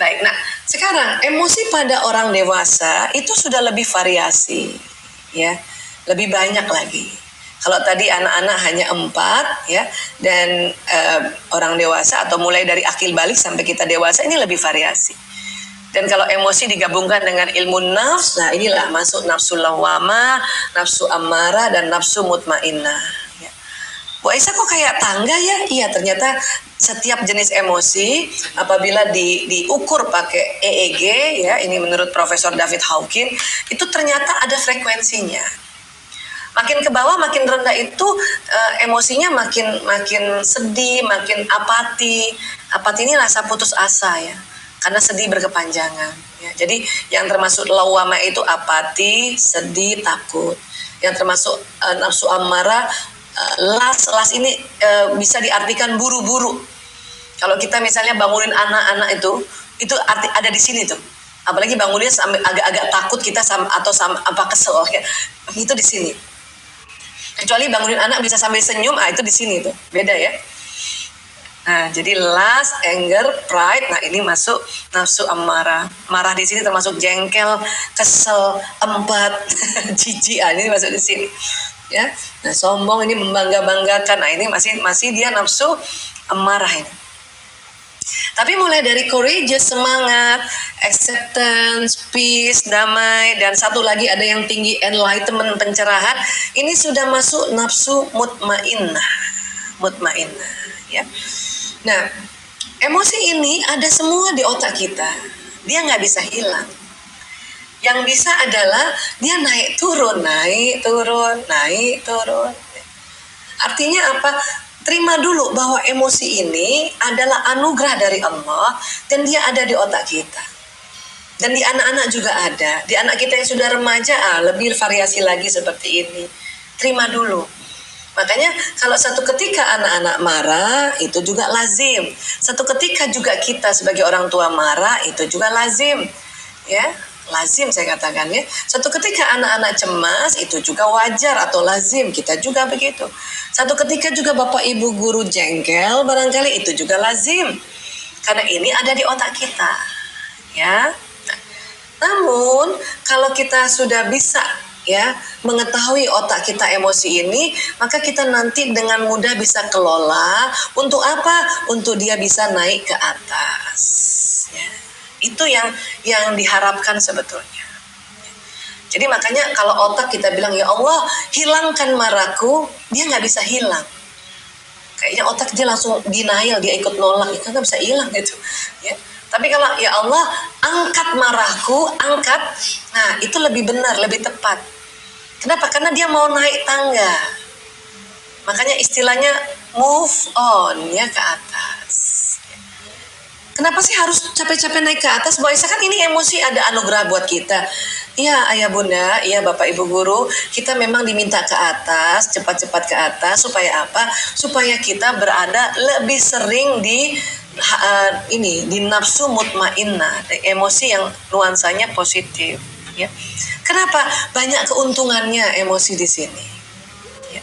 Baik, nah sekarang emosi pada orang dewasa itu sudah lebih variasi, ya, lebih banyak lagi. Kalau tadi anak-anak hanya 4 ya, dan orang dewasa atau mulai dari akil balik sampai kita dewasa ini lebih variasi. Dan kalau emosi digabungkan dengan ilmu nafs, nah inilah masuk nafsu lawamah, nafsu amarah, dan nafsu mutmainnah. Ya. Bu Aisyah kok kayak tangga ya? Iya, ternyata setiap jenis emosi apabila diukur pakai EEG ya, ini menurut Profesor David Hawkins, itu ternyata ada frekuensinya. Makin ke bawah makin rendah itu emosinya makin sedih, makin apati. Apati ini rasa putus asa ya, karena sedih berkepanjangan ya. Jadi yang termasuk lawama itu apati, sedih, takut. Yang termasuk nafsu amarah, las ini bisa diartikan buru-buru. Kalau kita misalnya bangunin anak-anak itu arti ada di sini tuh. Apalagi bangunnya agak-agak takut kita atau kesel ya. Itu di sini. Kecuali bangunin anak bisa sambil senyum, itu di sini tuh, beda ya. Nah, jadi lust, anger, pride, nah ini masuk nafsu amarah. Marah di sini termasuk jengkel, kesel, empat, jijik, ini masuk di sini. Ya, nah sombong ini membangga-banggakan, nah ini masih dia nafsu amarah ini. Tapi mulai dari courageous, semangat, acceptance, peace, damai, dan satu lagi ada yang tinggi enlightenment, pencerahan. Ini sudah masuk nafsu mutmainnah, ya. Nah, emosi ini ada semua di otak kita. Dia nggak bisa hilang. Yang bisa adalah dia naik turun. Artinya apa? Terima dulu bahwa emosi ini adalah anugerah dari Allah dan dia ada di otak kita. Dan di anak-anak juga ada. Di anak kita yang sudah remaja, lebih variasi lagi seperti ini. Terima dulu. Makanya kalau satu ketika anak-anak marah, itu juga lazim. Satu ketika juga kita sebagai orang tua marah, itu juga lazim. Ya, lazim saya katakan ya. Satu ketika anak-anak cemas, itu juga wajar atau lazim, kita juga begitu. Satu ketika juga bapak ibu guru jengkel, barangkali itu juga lazim. Karena ini ada di otak kita. Ya. Namun kalau kita sudah bisa ya mengetahui otak kita emosi ini, maka kita nanti dengan mudah bisa kelola. Untuk apa? Untuk dia bisa naik ke atas. Ya. Itu yang diharapkan sebetulnya. Jadi makanya kalau otak kita bilang, ya Allah hilangkan marahku, dia nggak bisa hilang. Kayaknya otak dia langsung denial, dia ikut nolak, itu nggak bisa hilang gitu. Ya. Tapi kalau ya Allah angkat marahku, angkat, nah itu lebih benar, lebih tepat. Kenapa? Karena dia mau naik tangga. Makanya istilahnya move on ya ke atas. Kenapa sih harus capek-capek naik ke atas? Bu Aisyah kan ini emosi ada anugerah buat kita. Iya ayah bunda, iya bapak ibu guru, kita memang diminta ke atas, cepat-cepat ke atas supaya apa? Supaya kita berada lebih sering di ini di nafsu mutmainnah, emosi yang nuansanya positif, ya. Kenapa? Banyak keuntungannya emosi di sini. Ya.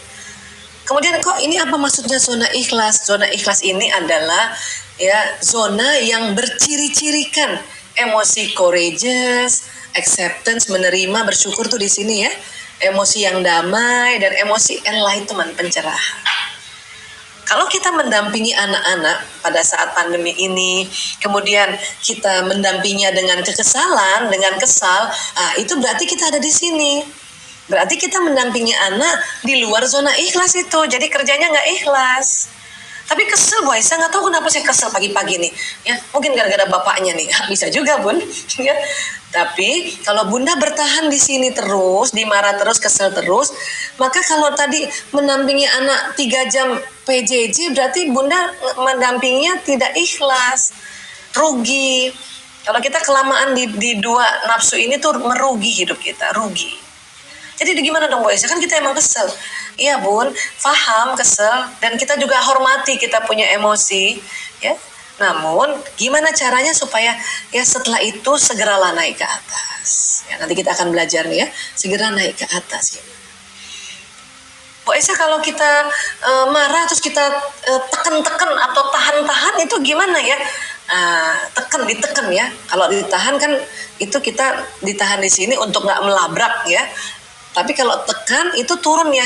Kemudian kok ini apa maksudnya zona ikhlas? Zona ikhlas ini adalah ya zona yang berciri-cirikan emosi courageous, acceptance, menerima, bersyukur tuh di sini ya. Emosi yang damai dan emosi enlightenment, pencerahan. Kalau kita mendampingi anak-anak pada saat pandemi ini, kemudian kita mendampinginya dengan kekesalan, dengan kesal, itu berarti kita ada di sini. Berarti kita mendampingi anak di luar zona ikhlas itu. Jadi kerjanya nggak ikhlas. Tapi kesel Bu Aisyah, nggak tahu kenapa saya kesel pagi-pagi nih. Ya, mungkin gara-gara bapaknya nih. Bisa juga Bun. Ya. Tapi kalau Bunda bertahan di sini terus, dimarah terus, kesel terus, maka kalau tadi mendampingi anak 3 jam PJJ, berarti Bunda mendampinginya tidak ikhlas, rugi. Kalau kita kelamaan di dua nafsu ini tuh merugi hidup kita, rugi. Jadi gimana dong Bu Aisyah? Kan kita emang kesel. Iya Bun, paham kesel, dan kita juga hormati kita punya emosi, ya. Namun gimana caranya supaya ya setelah itu segeralah naik ke atas. Ya, nanti kita akan belajar nih ya, segera naik ke atas. Ya. Bu Aisyah, kalau kita marah terus kita tekan-tekan atau tahan-tahan itu gimana ya? Ditekan ya. Kalau ditahan kan itu kita ditahan di sini untuk nggak melabrak ya. Tapi kalau tekan itu turun ya,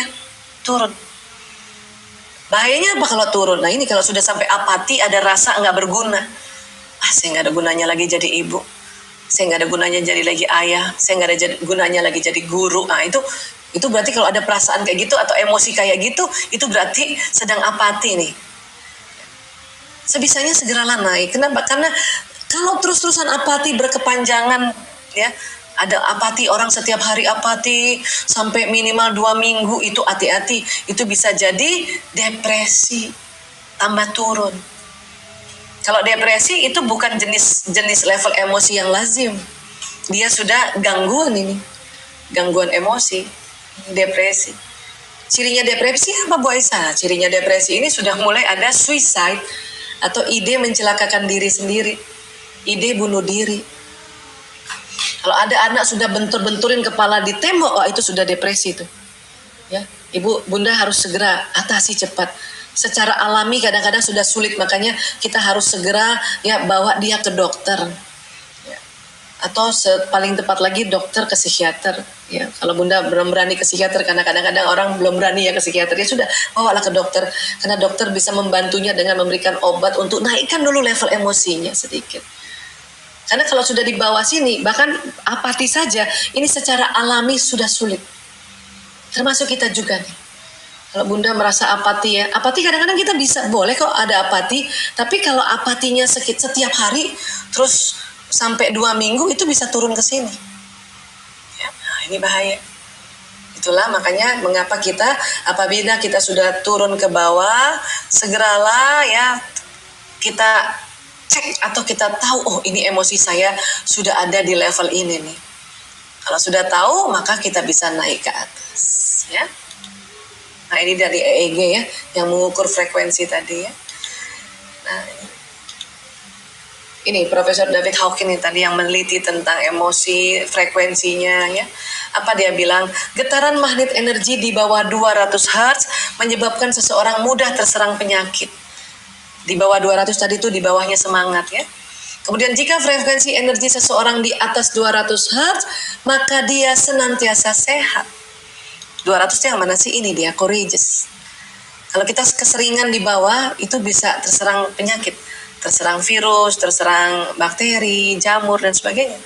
turun. Bahayanya apa kalau turun? Nah ini kalau sudah sampai apati, ada rasa nggak berguna. Saya nggak ada gunanya lagi jadi ibu. Saya nggak ada gunanya jadi lagi ayah. Saya nggak ada gunanya lagi jadi guru. Nah itu berarti kalau ada perasaan kayak gitu atau emosi kayak gitu, itu berarti sedang apati nih. Sebisanya segeralah naik. Kenapa? Karena kalau terus-terusan apati berkepanjangan, ya. Ada apati, orang setiap hari apati sampai minimal 2 minggu, itu hati-hati, itu bisa jadi depresi tambah turun. Kalau depresi itu bukan jenis level emosi yang lazim, dia sudah gangguan ini, gangguan emosi, depresi. Cirinya depresi apa Bu Aisyah? Cirinya depresi ini sudah mulai ada suicide atau ide mencelakakan diri sendiri, ide bunuh diri. Kalau ada anak sudah bentur-benturin kepala di tembok, itu sudah depresi itu. Ya, Ibu, Bunda harus segera atasi cepat. Secara alami kadang-kadang sudah sulit, makanya kita harus segera ya bawa dia ke dokter. Ya. Atau paling tepat lagi dokter ke psikiater. Ya, kalau Bunda belum berani ke psikiater, karena kadang-kadang orang belum berani ya ke psikiater, ya sudah bawalah ke dokter, karena dokter bisa membantunya dengan memberikan obat untuk naikkan dulu level emosinya sedikit. Karena kalau sudah di bawah sini, bahkan apati saja, ini secara alami sudah sulit. Termasuk kita juga nih. Kalau Bunda merasa apati ya, apati kadang-kadang kita bisa, boleh kok ada apati, tapi kalau apatinya setiap hari, terus sampai 2 minggu, itu bisa turun ke sini. Ya, nah ini bahaya. Itulah makanya mengapa kita, apabila kita sudah turun ke bawah, segeralah ya kita cek atau kita tahu, oh ini emosi saya sudah ada di level ini nih. Kalau sudah tahu, maka kita bisa naik ke atas, ya. Nah ini dari EEG ya, yang mengukur frekuensi tadi ya. Nah ini Profesor David Hawkins tadi yang meneliti tentang emosi, frekuensinya ya. Apa dia bilang? Getaran magnet energi di bawah 200 Hz menyebabkan seseorang mudah terserang penyakit. Di bawah 200 tadi itu di bawahnya semangat ya. Kemudian jika frekuensi energi seseorang di atas 200 Hz, maka dia senantiasa sehat. 200 itu yang mana sih? Ini dia, courageous. Kalau kita keseringan di bawah, itu bisa terserang penyakit, terserang virus, terserang bakteri, jamur dan sebagainya.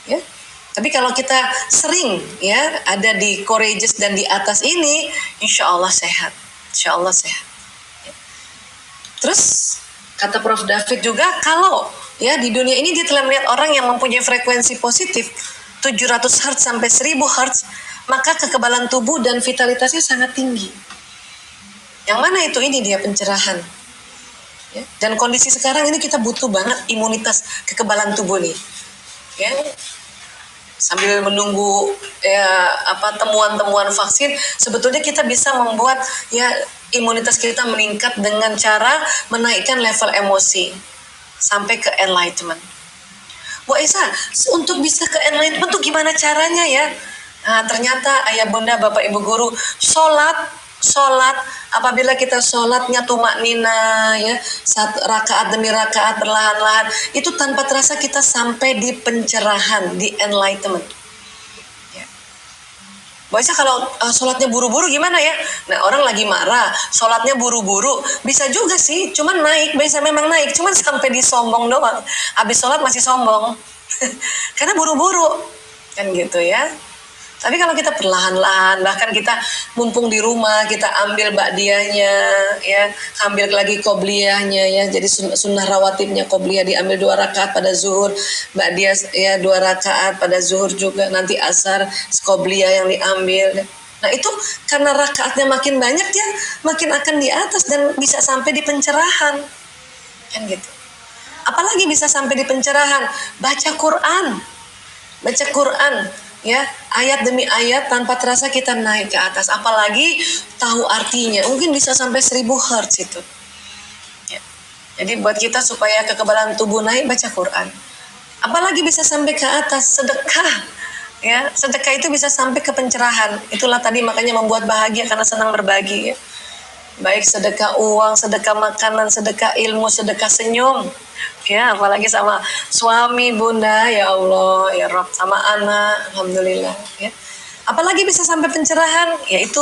Ya. Tapi kalau kita sering ya ada di courageous dan di atas ini, insya Allah sehat. Insya Allah sehat. Terus kata Prof. David juga, kalau ya di dunia ini dia telah melihat orang yang mempunyai frekuensi positif 700 Hz sampai 1000 Hz, maka kekebalan tubuh dan vitalitasnya sangat tinggi. Yang mana itu? Ini dia pencerahan. Ya. Dan kondisi sekarang ini kita butuh banget imunitas, kekebalan tubuh nih. Ya. Sambil menunggu temuan-temuan vaksin, sebetulnya kita bisa membuat ya imunitas kita meningkat dengan cara menaikkan level emosi. sampai ke enlightenment. Bu Esa, untuk bisa ke enlightenment tuh gimana caranya ya? Nah, ternyata ayah bunda bapak ibu guru, sholat apabila kita sholatnya tumak nina ya, satu rakaat demi rakaat perlahan-lahan, itu tanpa terasa kita sampai di pencerahan, di enlightenment. Ya. Biasa kalau sholatnya buru-buru gimana ya? Nah, orang lagi marah, sholatnya buru-buru, bisa juga sih, cuman naik, bisa memang naik, cuman sampai di sombong doang. Habis sholat masih sombong, karena buru-buru, kan gitu ya. Tapi kalau kita perlahan-lahan, bahkan kita mumpung di rumah, kita ambil ba'diyahnya, ya, ambil lagi qobliyahnya, ya, jadi sunnah rawatibnya qobliyah diambil 2 rakaat pada zuhur, ba'diyah ya 2 rakaat pada zuhur juga, nanti asar qobliyah yang diambil. Nah itu karena rakaatnya makin banyak ya, makin akan di atas dan bisa sampai di pencerahan, kan gitu. Apalagi bisa sampai di pencerahan, baca Quran. Ya, ayat demi ayat tanpa terasa kita naik ke atas, apalagi tahu artinya, mungkin bisa sampai 1000 hertz itu. Ya. Jadi buat kita supaya kekebalan tubuh naik, baca Quran. Apalagi bisa sampai ke atas, sedekah. Ya, sedekah itu bisa sampai ke pencerahan. Itulah tadi makanya membuat bahagia karena senang berbagi. Ya. Baik sedekah uang, sedekah makanan, sedekah ilmu, sedekah senyum. Ya, apalagi sama suami, bunda, ya Allah, ya Rabb, sama anak, alhamdulillah. Ya. Apalagi bisa sampai pencerahan, yaitu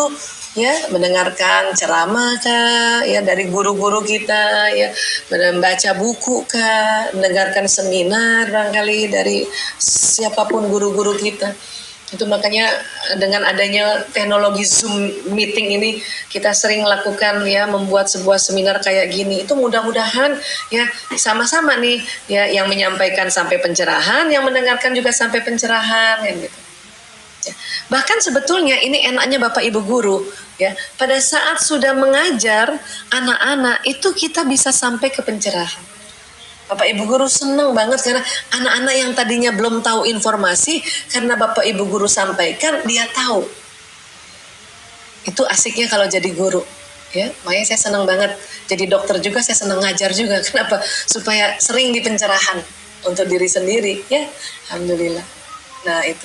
ya mendengarkan ceramah kah, ya dari guru-guru kita, ya membaca buku kah, mendengarkan seminar barangkali dari siapapun guru-guru kita. Itu makanya dengan adanya teknologi Zoom meeting ini kita sering lakukan ya, membuat sebuah seminar kayak gini. Itu mudah-mudahan ya sama-sama nih ya, yang menyampaikan sampai pencerahan, yang mendengarkan juga sampai pencerahan ya gitu. Ya. Bahkan sebetulnya ini enaknya Bapak Ibu guru ya, pada saat sudah mengajar anak-anak itu kita bisa sampai ke pencerahan. Bapak Ibu guru senang banget karena anak-anak yang tadinya belum tahu informasi, karena Bapak Ibu guru sampaikan, dia tahu. Itu asiknya kalau jadi guru. Ya, makanya saya senang banget jadi dokter juga, saya senang ngajar juga. Kenapa? Supaya sering di pencerahan untuk diri sendiri, ya. Alhamdulillah. Nah, itu.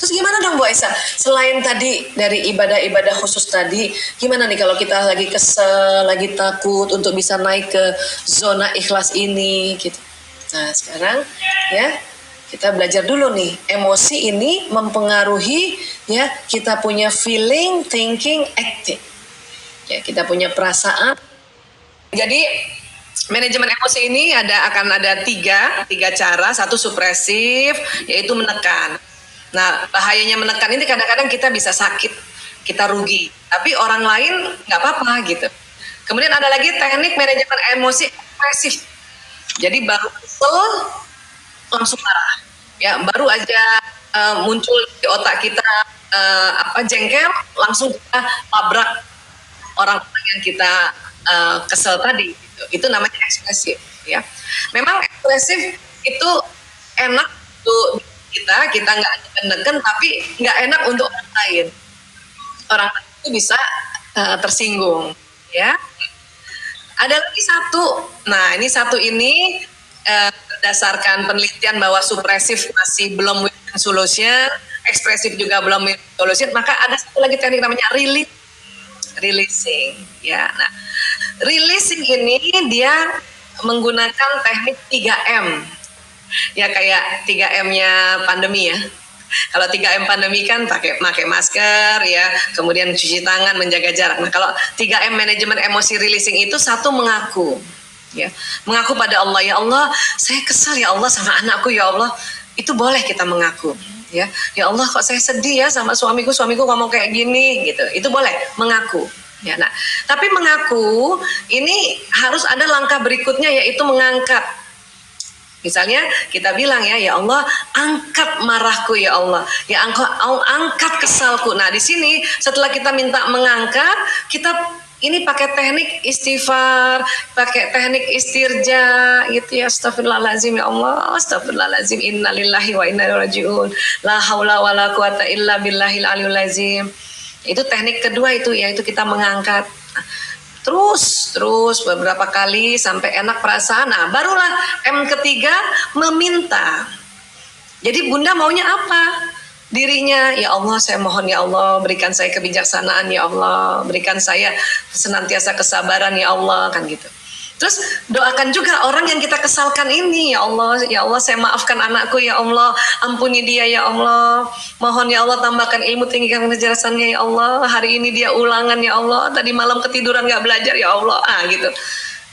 Terus gimana dong Bu Aisyah? Selain tadi dari ibadah-ibadah khusus tadi, gimana nih kalau kita lagi kesel, lagi takut untuk bisa naik ke zona ikhlas ini gitu. Nah sekarang ya kita belajar dulu nih, emosi ini mempengaruhi ya kita punya feeling, thinking, acting. Ya kita punya perasaan. Jadi manajemen emosi ini akan ada tiga cara. Satu supresif, yaitu menekan. Nah, bahayanya menekan ini kadang-kadang kita bisa sakit, kita rugi. Tapi orang lain nggak apa-apa gitu. Kemudian ada lagi teknik manajemen emosi ekspresif. Jadi baru kesel, langsung marah. Ya, baru aja muncul di otak kita jengkel, langsung kita tabrak orang-orang yang kita kesel tadi. Gitu. Itu namanya ekspresif. Ya, memang ekspresif itu enak untuk kita nggak neken, tapi nggak enak untuk orang lain. Orang lain itu bisa tersinggung, ya. Ada lagi satu. Nah, ini berdasarkan penelitian bahwa supresif masih belum win solution, ekspresif juga belum win solution. Maka ada satu lagi teknik namanya releasing, ya. Nah, releasing ini dia menggunakan teknik 3M. Ya kayak 3M-nya pandemi ya. Kalau 3M pandemi kan pakai masker ya, kemudian cuci tangan, menjaga jarak. Nah, kalau 3M manajemen emosi releasing itu satu mengaku. Ya. Mengaku pada Allah, ya Allah, saya kesal ya Allah sama anakku ya Allah. Itu boleh kita mengaku. Ya. Ya Allah kok saya sedih ya sama suamiku ngomong kayak gini gitu. Itu boleh mengaku. Ya, nah, tapi mengaku ini harus ada langkah berikutnya, yaitu mengangkat. Misalnya kita bilang ya Allah, angkat marahku ya Allah, ya angkat kesalku. Nah di sini setelah kita minta mengangkat, kita ini pakai teknik istighfar, pakai teknik istirja gitu ya. Astagfirullahaladzim ya Allah, astagfirullahaladzim, innalillahi wa inna ilaihi rajiun, la haula wa la quwata illa billahil aliyul azim. Itu teknik kedua itu, yaitu kita mengangkat. terus beberapa kali sampai enak perasaan. Nah, barulah M ketiga, meminta. Jadi Bunda maunya apa? Dirinya, ya Allah saya mohon ya Allah berikan saya kebijaksanaan ya Allah, berikan saya senantiasa kesabaran ya Allah, kan gitu. Terus doakan juga orang yang kita kesalkan ini, ya Allah saya maafkan anakku ya Allah, ampuni dia ya Allah, mohon ya Allah tambahkan ilmu, tinggikan kecerdasannya ya Allah, hari ini dia ulangan ya Allah, tadi malam ketiduran gak belajar ya Allah, gitu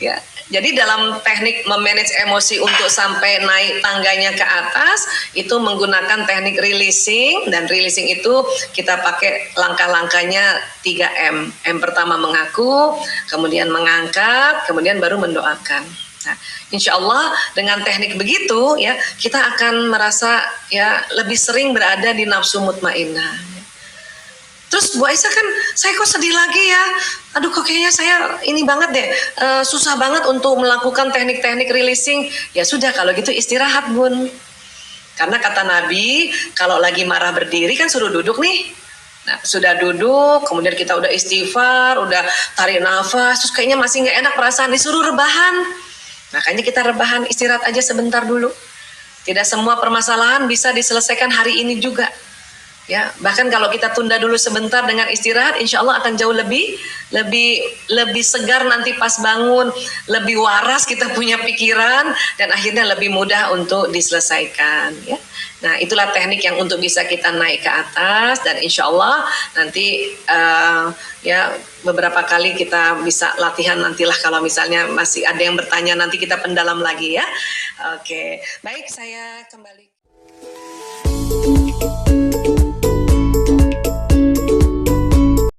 ya. Jadi dalam teknik memanage emosi untuk sampai naik tangganya ke atas itu menggunakan teknik releasing, dan releasing itu kita pakai langkah-langkahnya 3M. M pertama mengaku, kemudian mengangkat, kemudian baru mendoakan. Nah, insya Allah dengan teknik begitu ya kita akan merasa ya lebih sering berada di nafsu mutmainnah. Terus Bu Aisyah kan, saya kok sedih lagi ya, aduh kok kayaknya saya ini banget deh, susah banget untuk melakukan teknik-teknik releasing. Ya sudah kalau gitu istirahat Bun, karena kata Nabi kalau lagi marah berdiri kan suruh duduk nih. Nah sudah duduk, kemudian kita udah istighfar, udah tarik nafas, terus kayaknya masih nggak enak perasaan, disuruh rebahan. Makanya kita rebahan, istirahat aja sebentar dulu. Tidak semua permasalahan bisa diselesaikan hari ini juga. Ya, bahkan kalau kita tunda dulu sebentar dengan istirahat, insya Allah akan jauh lebih segar nanti pas bangun, lebih waras kita punya pikiran, dan akhirnya lebih mudah untuk diselesaikan. Ya, nah itulah teknik yang untuk bisa kita naik ke atas, dan insya Allah nanti ya beberapa kali kita bisa latihan nantilah kalau misalnya masih ada yang bertanya nanti kita pendalam lagi ya. Oke, baik saya kembali.